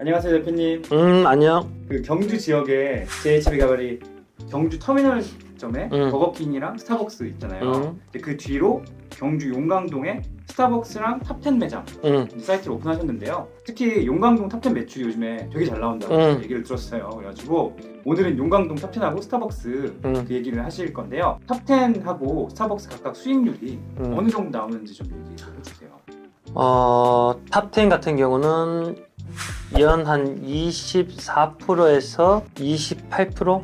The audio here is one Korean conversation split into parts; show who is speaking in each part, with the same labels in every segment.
Speaker 1: 안녕하세요 대표님.
Speaker 2: 안녕.
Speaker 1: 그 경주 지역에 JHB 가발이 경주 터미널점에 버거킹이랑 스타벅스 있잖아요. 근데 그 뒤로 경주 용강동에 스타벅스랑 탑10 매장 사이트를 오픈하셨는데요. 특히 용강동 탑10 매출이 요즘에 되게 잘 나온다고 얘기를 들었어요. 그래가지고 오늘은 용강동 탑10하고 스타벅스 그 얘기를 하실 건데요. 탑10하고 스타벅스 각각 수익률이 어느 정도 나오는지 좀 얘기해 주세요.
Speaker 2: 탑10 같은 경우는 연 한 24%에서 28%?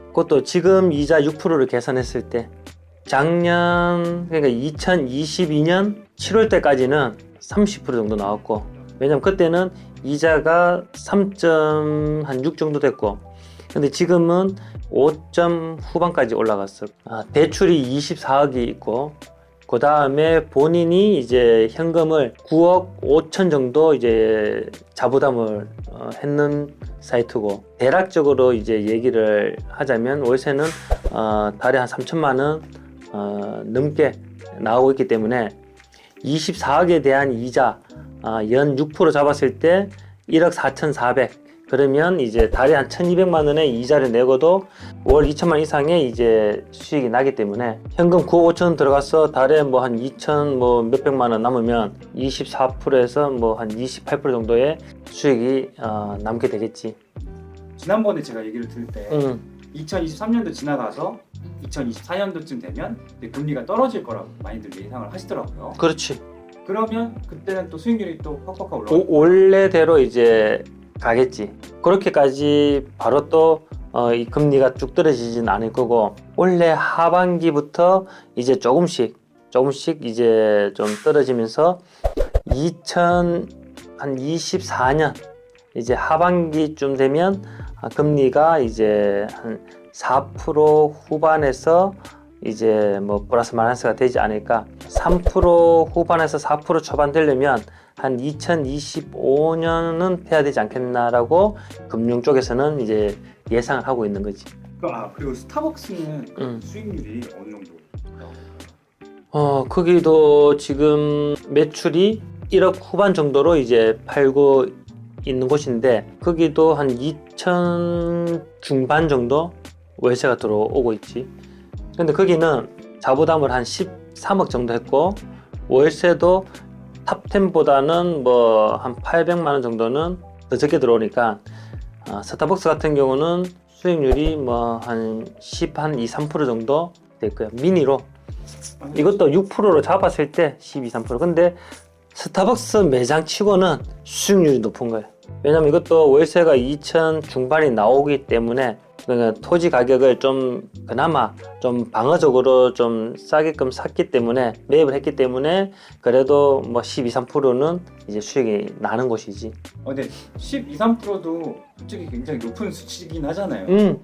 Speaker 2: 그것도 지금 이자 6%를 계산했을 때 작년 그러니까 2022년 7월 때까지는 30% 정도 나왔고, 왜냐면 그때는 이자가 3.6 정도 됐고, 근데 지금은 5점 후반까지 올라갔어. 대출이 24억이 있고, 그 다음에 본인이 이제 현금을 9억 5천 정도 이제 자부담을 했는 사이트고, 대략적으로 이제 얘기를 하자면 월세는 달에 한 3천만 원 넘게 나오고 있기 때문에 24억에 대한 이자 연 6% 잡았을 때 1억 4,400, 그러면 이제 달에 한 1,200만 원의 이자를 내고도 월 2천만 원 이상의 이제 수익이 나기 때문에 현금 9억 5천 원 들어가서 달에 뭐 한 2천 뭐 몇백만 원 남으면 24%에서 뭐 한 28% 정도의 수익이 남게 되겠지.
Speaker 1: 지난번에 제가 얘기를 들을 때 2023년도 지나가서 2024년도쯤 되면 금리가 떨어질 거라고 많이들 예상을 하시더라고요.
Speaker 2: 그렇지.
Speaker 1: 그러면 그때는 또 수익률이 또 확확 올라가요.
Speaker 2: 원래대로 이제 가겠지. 그렇게까지 바로 또 이 금리가 쭉 떨어지진 않을 거고, 원래 하반기부터 이제 조금씩 이제 좀 떨어지면서 2024년 이제 하반기쯤 되면 금리가 이제 한 4% 후반에서 이제 뭐 플러스 마이너스가 되지 않을까. 3% 후반에서 4% 초반 되려면 한 2025년은 돼야 되지 않겠나라고 금융 쪽에서는 이제 예상을 하고 있는 거지.
Speaker 1: 그리고 스타벅스는 수익률이 어느 정도?
Speaker 2: 거기도 지금 매출이 1억 후반 정도로 이제 팔고 있는 곳인데, 거기도 한 2천 중반 정도 월세가 들어오고 있지. 근데 거기는 자부담을 한 13억 정도 했고, 월세도 탑10보다는 뭐 한 800만 원 정도는 더 적게 들어오니까, 스타벅스 같은 경우는 수익률이 뭐 한 2, 3% 정도 될 거야. 미니로. 이것도 6%로 잡았을 때 12, 3%. 근데 스타벅스 매장 치고는 수익률이 높은 거예요. 왜냐면 이것도 월세가 2천 중반이 나오기 때문에, 그러니까 토지 가격을 좀 그나마 좀 방어적으로 좀 싸게끔 샀기 때문에, 매입을 했기 때문에 그래도 뭐 12, 3%는 이제 수익이 나는 곳이지.
Speaker 1: 근데 12, 3%도 솔직히 굉장히 높은 수치이긴 하잖아요.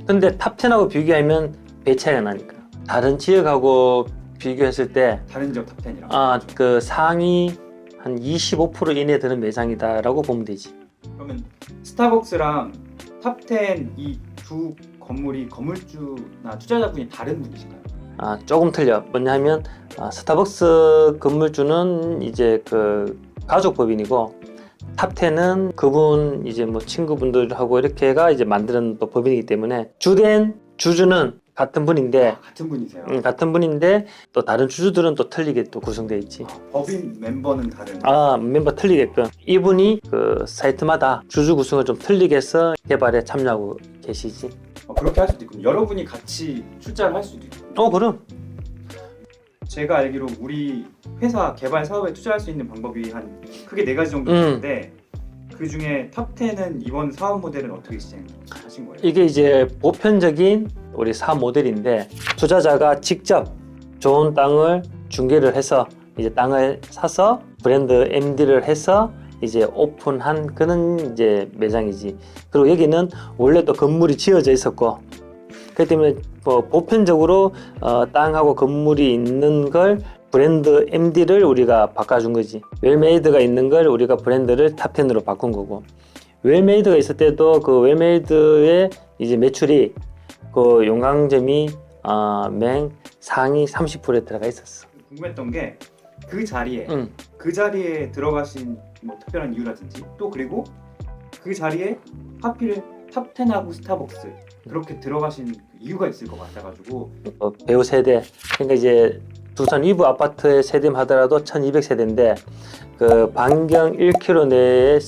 Speaker 2: 근데 탑10하고 비교하면 배 차이가 나니까. 다른 지역하고 비교했을 때
Speaker 1: 다른 지역 탑10이랑
Speaker 2: 그 상위 한 25% 이내에 드는 매장이다라고 보면 되지.
Speaker 1: 그러면 스타벅스랑 탑10 이 두 건물이 건물주나 투자자분이 다른 분이신가요?
Speaker 2: 조금 틀려. 뭐냐면 스타벅스 건물주는 이제 그 가족법인이고, 탑10은 그분 이제 뭐 친구분들하고 이렇게가 이제 만드는 또 법인이기 때문에 주된 주주는 같은 분인데,
Speaker 1: 같은 분이세요?
Speaker 2: 같은 분인데 또 다른 주주들은 또 틀리게 또 구성되어 있지.
Speaker 1: 법인 멤버는 다른?
Speaker 2: 멤버 틀리게끔 이분이 그 사이트마다 주주 구성을 좀 틀리게 해서 개발에 참여하고 계시지.
Speaker 1: 그렇게 할 수도 있고, 여러분이 같이 출자를 할 수도 있고.
Speaker 2: 그럼.
Speaker 1: 제가 알기로 우리 회사 개발 사업에 투자할 수 있는 방법이 한 크게 4가지 정도 있는데 그 중에 탑10은 이번 사업 모델은 어떻게 시행하신 거예요?
Speaker 2: 이게 이제 보편적인 우리 사업 모델인데, 투자자가 직접 좋은 땅을 중개를 해서 이제 땅을 사서 브랜드 MD를 해서 이제 오픈한 그런 이제 매장이지. 그리고 여기는 원래 또 건물이 지어져 있었고, 그렇기 때문에 뭐 보편적으로 땅하고 건물이 있는 걸 브랜드 MD를 우리가 바꿔준 거지. 웰메이드가 있는 걸 우리가 브랜드를 탑10으로 바꾼 거고, 웰메이드가 있을 때도 그 웰메이드의 이제 매출이 그 용강점이 맹 상위 30%에 들어가 있었어.
Speaker 1: 궁금했던 게 그 자리에 들어가신 뭐 특별한 이유라든지, 또 그리고 그 자리에 하필 탑10하고 스타벅스 그렇게 들어가신 이유가 있을 것 같아가지고.
Speaker 2: 배우 세대, 그러니까 이제 두산 위브 아파트의 세대만 하더라도 1200세대인데 그 반경 1km 내에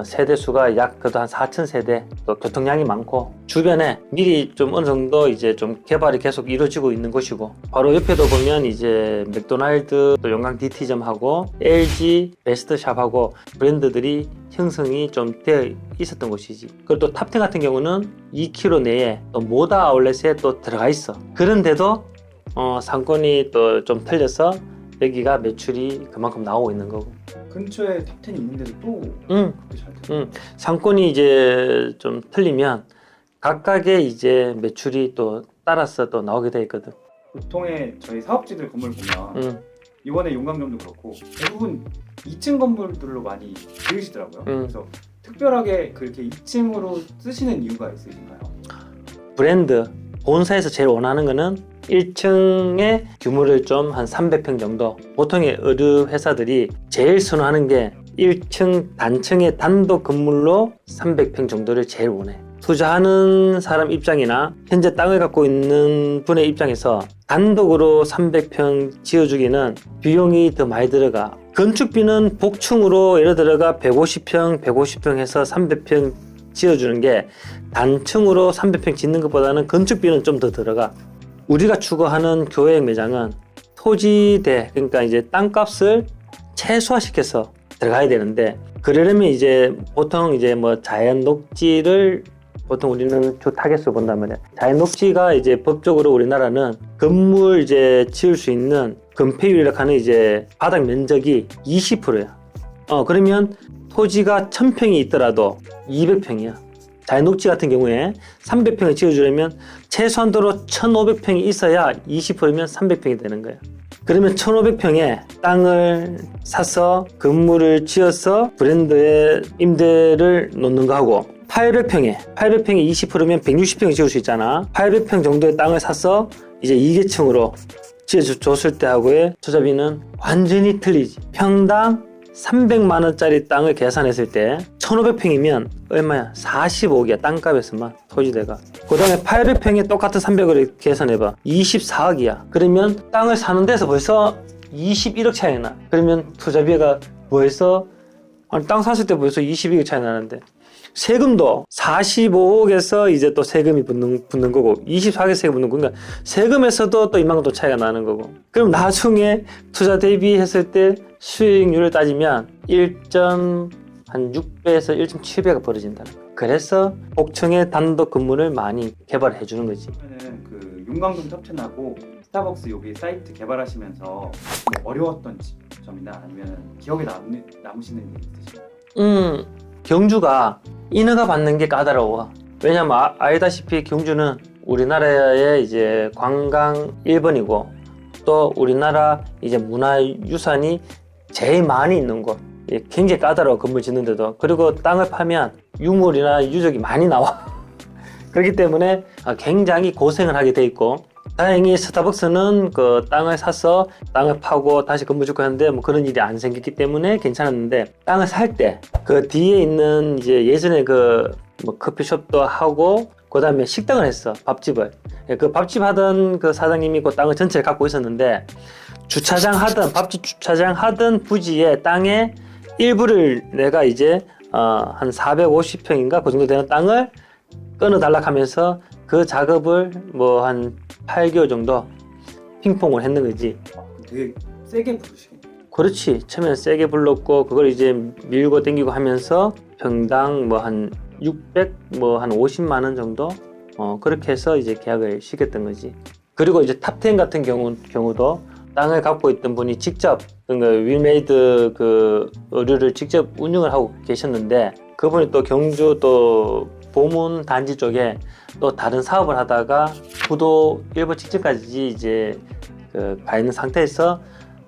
Speaker 2: 세대 수가 약 그래도 한 4000세대, 또 교통량이 많고 주변에 미리 좀 어느 정도 이제 좀 개발이 계속 이루어지고 있는 곳이고, 바로 옆에도 보면 이제 맥도날드, 또 용강 DT점하고 LG 베스트샵하고 브랜드들이 형성이 좀 되어 있었던 곳이지. 그리고 또 탑10 같은 경우는 2km 내에 또 모다 아울렛에 또 들어가 있어. 그런데도 상권이 또 좀 틀려서 여기가 매출이 그만큼 나오고 있는 거고.
Speaker 1: 근처에 탑10이 있는데도 또 그렇게 잘 돼요.
Speaker 2: 상권이 이제 좀 틀리면 각각의 이제 매출이 또 따라서 또 나오게 돼 있거든.
Speaker 1: 보통의 저희 사업지들 건물 보면 이번에 용강점도 그렇고 대부분 2층 건물들로 많이 지으시더라고요. 그래서 특별하게 그렇게 2층으로 쓰시는 이유가 있으신가요?
Speaker 2: 브랜드 본사에서 제일 원하는 거는 1층의 규모를 좀 한 300평 정도. 보통의 의류 회사들이 제일 선호하는 게 1층 단층의 단독 건물로 300평 정도를 제일 원해. 투자하는 사람 입장이나 현재 땅을 갖고 있는 분의 입장에서 단독으로 300평 지어주기는 비용이 더 많이 들어가. 건축비는 복층으로 예를 들어가 150평 해서 300평 지어주는 게 단층으로 300평 짓는 것보다는 건축비는 좀 더 들어가. 우리가 추구하는 교외형 매장은 토지대, 그러니까 이제 땅값을 최소화시켜서 들어가야 되는데, 그러려면 이제 보통 이제 뭐 자연 녹지를 보통 우리는 주 타겟으로 본단 말이야. 자연 녹지가 이제 법적으로 우리나라는 건물 이제 지을 수 있는 건폐율이라고 하는 이제 바닥 면적이 20%야. 그러면 토지가 1000평이 있더라도 200평이야. 자연 녹지 같은 경우에 300평을 지어주려면 최소한도로 1500평이 있어야 20%면 300평이 되는 거야. 그러면 1500평에 땅을 사서 건물을 지어서 브랜드의 임대를 놓는 거하고, 800평에 20%면 160평을 지을 수 있잖아. 800평 정도의 땅을 사서 이제 2계층으로 지어줬을 때하고의 투자비는 완전히 틀리지. 평당 300만 원짜리 땅을 계산했을 때 1500평이면 얼마야? 45억이야. 땅값에서만 토지대가. 그 다음에 800평에 똑같은 300을 계산해봐. 24억이야. 그러면 땅을 사는 데서 벌써 21억 차이 나. 그러면 투자비가 벌써 땅 샀을 때 벌써 22억 차이 나는데, 세금도 45억에서 이제 또 세금이 붙는 거고 24억에 세금 붙는 거니까 세금에서도 또 이만큼 또 차이가 나는 거고. 그럼 나중에 투자 대비했을 때 수익률을 따지면 1.6배에서 1.7배가 벌어진다는 거야. 그래서 복층의 단독 건물을 많이 개발해 주는 거지.
Speaker 1: 그러면은 그 용강동 탑10하고 스타벅스 여기 사이트 개발하시면서 뭐 어려웠던 점이나 아니면 기억에 남으시는 일 있으신가요?
Speaker 2: 경주가 인허가 받는 게 까다로워. 왜냐면 알다시피 경주는 우리나라의 이제 관광 1번이고 또 우리나라 이제 문화유산이 제일 많이 있는 곳. 굉장히 까다로워, 건물 짓는데도. 그리고 땅을 파면 유물이나 유적이 많이 나와. 그렇기 때문에 굉장히 고생을 하게 돼 있고, 다행히 스타벅스는 그 땅을 사서 땅을 파고 다시 건물 짓고 하는데 뭐 그런 일이 안 생겼기 때문에 괜찮았는데, 땅을 살 때 그 뒤에 있는 이제 예전에 그 뭐 커피숍도 하고 그 다음에 식당을 했어. 밥집을. 그 밥집 하던 그 사장님이 그 땅을 전체를 갖고 있었는데, 주차장 하던 밥집 주차장 하던 부지의 땅의 일부를 내가 이제 한 450평인가 그 정도 되는 땅을 끊어달라 하면서 그 작업을 뭐 한 8개월 정도 핑퐁을 했는 거지.
Speaker 1: 되게 세게 부르시겠네.
Speaker 2: 그렇지. 처음엔 세게 불렀고 그걸 이제 밀고 당기고 하면서 평당 뭐 한 600, 뭐 한 50만 원 정도 그렇게 해서 이제 계약을 시켰던 거지. 그리고 이제 탑10 같은 경우도 땅을 갖고 있던 분이 직접 그 윌메이드 그 의류를 직접 운영을 하고 계셨는데, 그분이 또 경주 또 보문 단지 쪽에 또 다른 사업을 하다가 부도 일부 직전까지 이제 가 있는 상태에서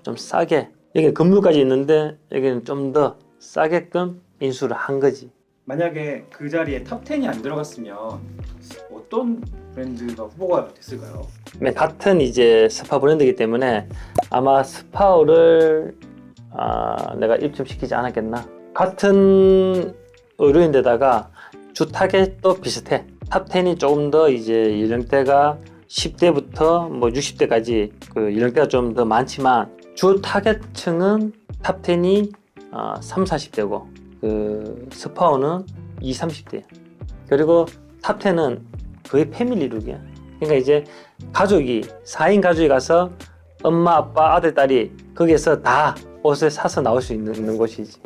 Speaker 2: 좀 싸게, 여기 건물까지 있는데 여기는 좀 더 싸게끔 인수를 한 거지.
Speaker 1: 만약에 그 자리에 탑10이 안 들어갔으면 어떤 브랜드가 후보가 됐을까요?
Speaker 2: 같은 이제 스파 브랜드이기 때문에 아마 스파오를 내가 입점시키지 않았겠나. 같은 의료인데다가 주 타겟도 비슷해. 탑10이 조금 더 이제 연령대가 10대부터 뭐 60대까지 그 연령대가 좀 더 많지만 주 타겟층은 탑10이 3, 40대고 그 스파오는 2, 30대. 그리고 탑10은 거의 패밀리룩이야. 그러니까 이제 가족이 4인 가족이 가서 엄마, 아빠, 아들, 딸이 거기에서 다 옷을 사서 나올 수 있는 곳이지.